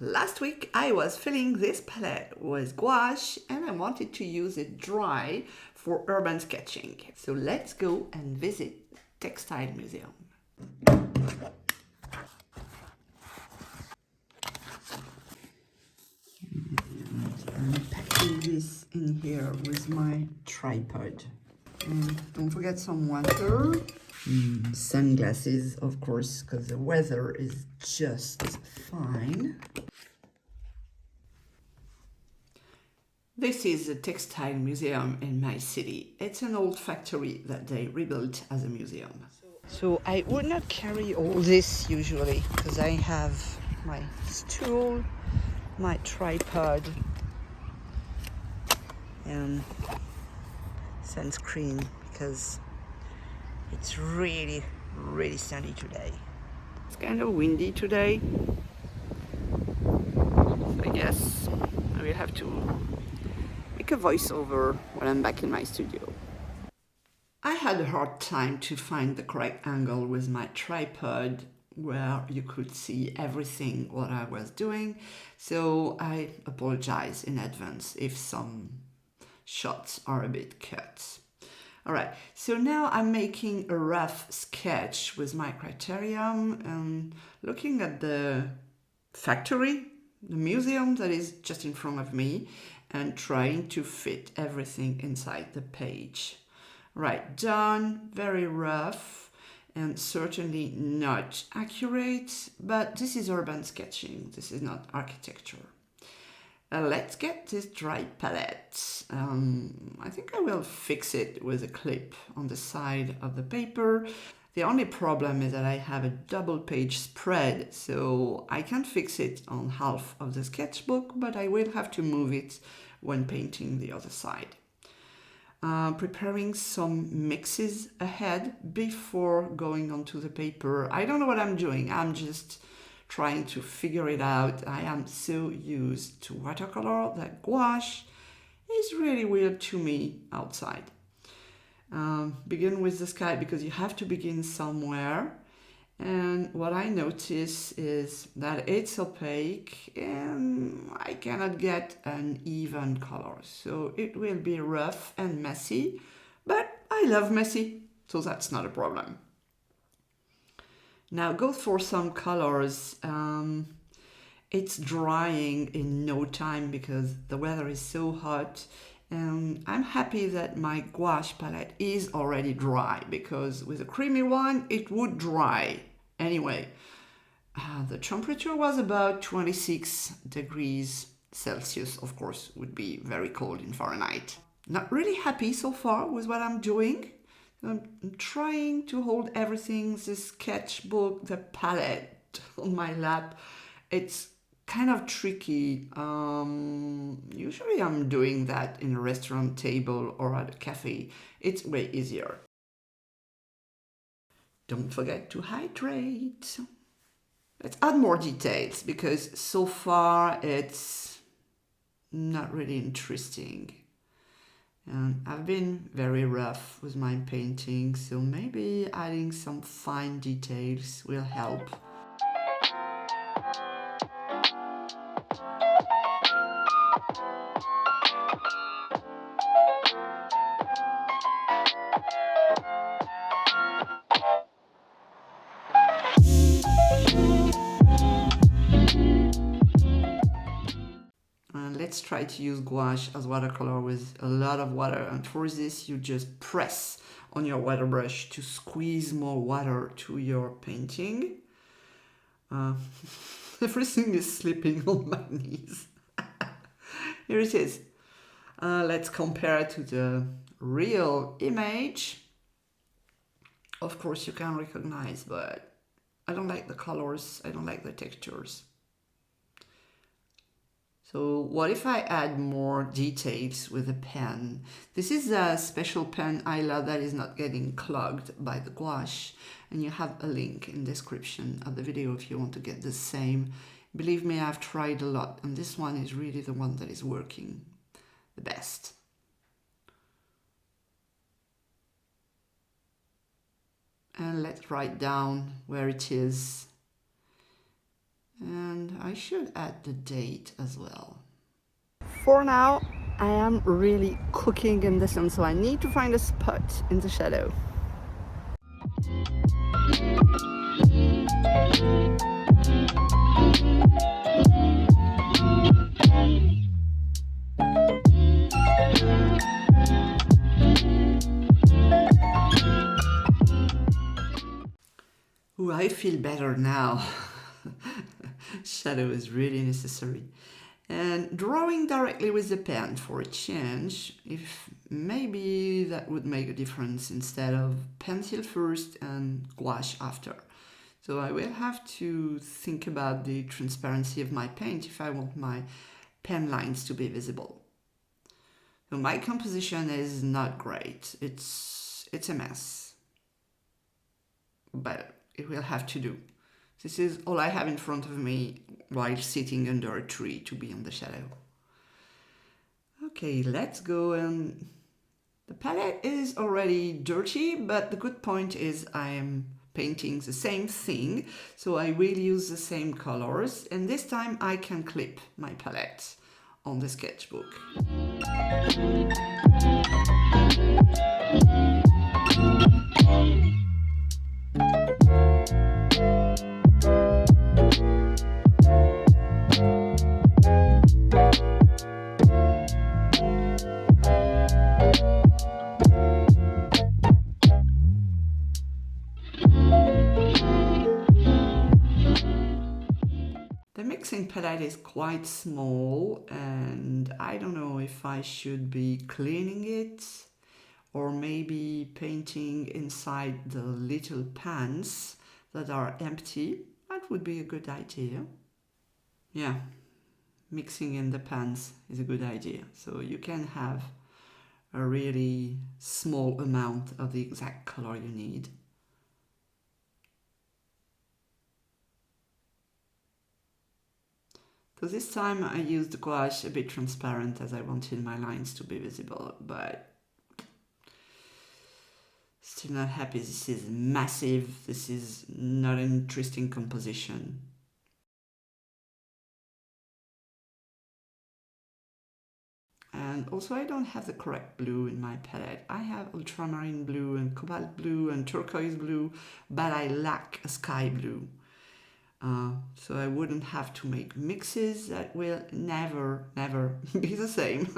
Last week I was filling this palette with gouache and I wanted to use it dry for urban sketching. So let's go and visit Textile Museum. I'm packing this in here with my tripod. And don't forget some water. Sunglasses, of course, because the weather is just fine. This is the Textile Museum in my city. It's an old factory that they rebuilt as a museum. So I would not carry all this usually because I have my stool, my tripod, and sunscreen because it's really sunny today. It's kind of windy today. So I guess I will have to make a voiceover when I'm back in my studio. I had a hard time to find the correct angle with my tripod where you could see everything what I was doing, so I apologize in advance if some shots are a bit cut. Alright, so now I'm making a rough sketch with my criterion and looking at the factory, the museum that is just in front of me, and trying to fit everything inside the page. Right, done, very rough and certainly not accurate, but this is urban sketching, this is not architecture. Let's get this dry palette. I think I will fix it with a clip on the side of the paper. The only problem is that I have a double page spread, so I can't fix it on half of the sketchbook, but I will have to move it when painting the other side. Preparing some mixes ahead before going onto the paper. I don't know what I'm doing. I'm just trying to figure it out. I am so used to watercolor that gouache is really weird to me outside. Begin with the sky because you have to begin somewhere. And what I notice is that it's opaque and I cannot get an even color. So it will be rough and messy, but I love messy, so that's not a problem. Now go for some colors. It's drying in no time because the weather is so hot. And I'm happy that my gouache palette is already dry because with a creamy one, it would dry anyway. The temperature was about 26 degrees Celsius, of course, would be very cold in Fahrenheit. Not really happy so far with what I'm doing. I'm trying to hold everything, the sketchbook, the palette on my lap. It's kind of tricky. Usually I'm doing that in a restaurant table or at a cafe. It's way easier. Don't forget to hydrate. Let's add more details because so far it's not really interesting. And I've been very rough with my painting, so maybe adding some fine details will help. Let's try to use gouache as watercolor with a lot of water, and for this you just press on your water brush to squeeze more water to your painting. Everything is slipping on my knees. Here it is. Let's compare it to the real image. Of course you can recognize, but I don't like the colors, I don't like the textures. So what if I add more details with a pen? This is a special pen I love that is not getting clogged by the gouache. And you have a link in the description of the video if you want to get the same. Believe me, I've tried a lot and this one is really the one that is working the best. And let's write down where it is. And I should add the date as well. For now, I am really cooking in the sun, so I need to find a spot in the shadow. Ooh, I feel better now. Shadow is really necessary. And drawing directly with the pen for a change, if maybe that would make a difference instead of pencil first and gouache after. So I will have to think about the transparency of my paint if I want my pen lines to be visible. So my composition is not great. It's a mess. But it will have to do. This is all I have in front of me while sitting under a tree to be on the shadow. Okay, let's go. And the palette is already dirty, but the good point is I am painting the same thing, so I will use the same colors, and this time I can clip my palette on the sketchbook. The mixing palette is quite small, and I don't know if I should be cleaning it or maybe painting inside the little pans that are empty. That would be a good idea. Yeah, mixing in the pans is a good idea. So you can have a really small amount of the exact color you need. So this time I used the gouache a bit transparent as I wanted my lines to be visible, but still not happy. This is massive. This is not an interesting composition. And also I don't have the correct blue in my palette. I have ultramarine blue and cobalt blue and turquoise blue, but I lack a sky blue. So I wouldn't have to make mixes that will never be the same.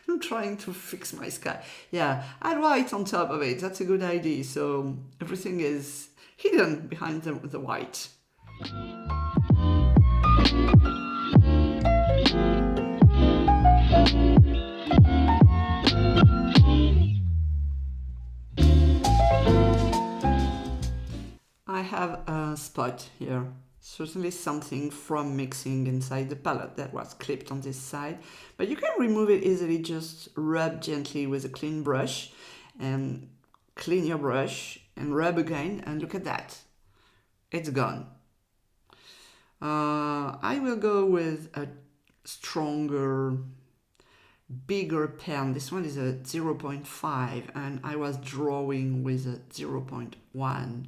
I'm trying to fix my sky. Yeah, add white on top of it. That's a good idea. So everything is hidden behind the white. I have a spot here, certainly something from mixing inside the palette that was clipped on this side, but you can remove it easily. Just rub gently with a clean brush and clean your brush and rub again, and look at that, it's gone. I will go with a stronger, bigger pen. This one is a 0.5 and I was drawing with a 0.1.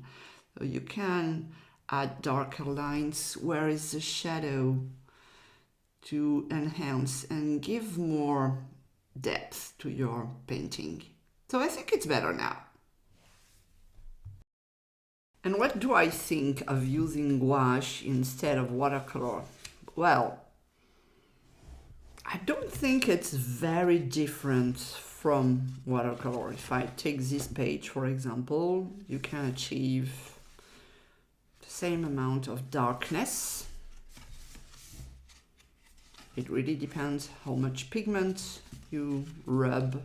So you can add darker lines where is the shadow to enhance and give more depth to your painting. So I think it's better now. And what do I think of using gouache instead of watercolor? Well, I don't think it's very different from watercolor. If I take this page, for example, you can achieve the same amount of darkness. It really depends how much pigment you rub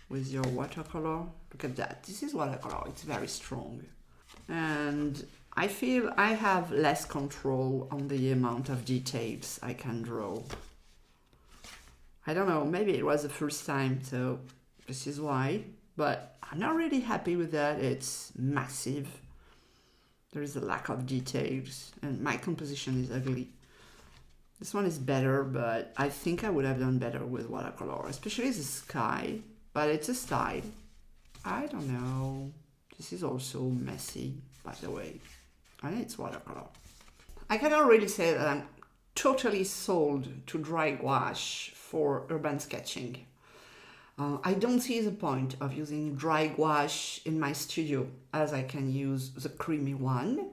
with your watercolor. Look at that. This is watercolor. It's very strong. And I feel I have less control on the amount of details I can draw. I don't know, maybe it was the first time, so this is why, but I'm not really happy with that. It's massive. There is a lack of details and my composition is ugly. This one is better, but I think I would have done better with watercolor, especially the sky, but it's a style. I don't know. This is also messy, by the way. and it's watercolor. I cannot really say that I'm totally sold to dry gouache for urban sketching. I don't see the point of using dry gouache in my studio as I can use the creamy one.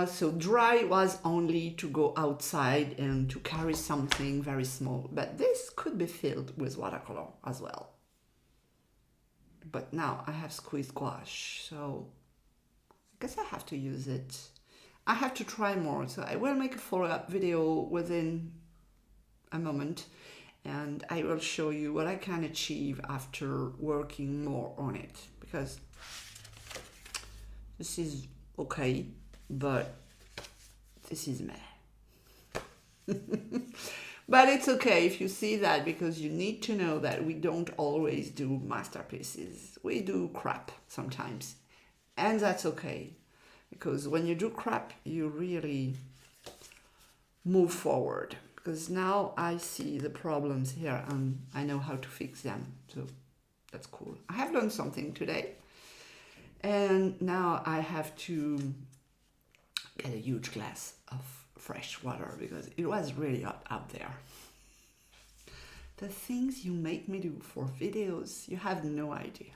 So dry was only to go outside and to carry something very small, but this could be filled with watercolor as well. But now I have squeezed gouache, so I guess I have to use it. I have to try more, so I will make a follow-up video within a moment, and I will show you what I can achieve after working more on it, because this is okay, but this is meh. But it's okay if you see that, because you need to know that we don't always do masterpieces. We do crap sometimes, and that's okay, because when you do crap, you really move forward. Because now I see the problems here and I know how to fix them. So that's cool. I have learned something today. And now I have to get a huge glass of fresh water because it was really hot out there. The things you make me do for videos, you have no idea.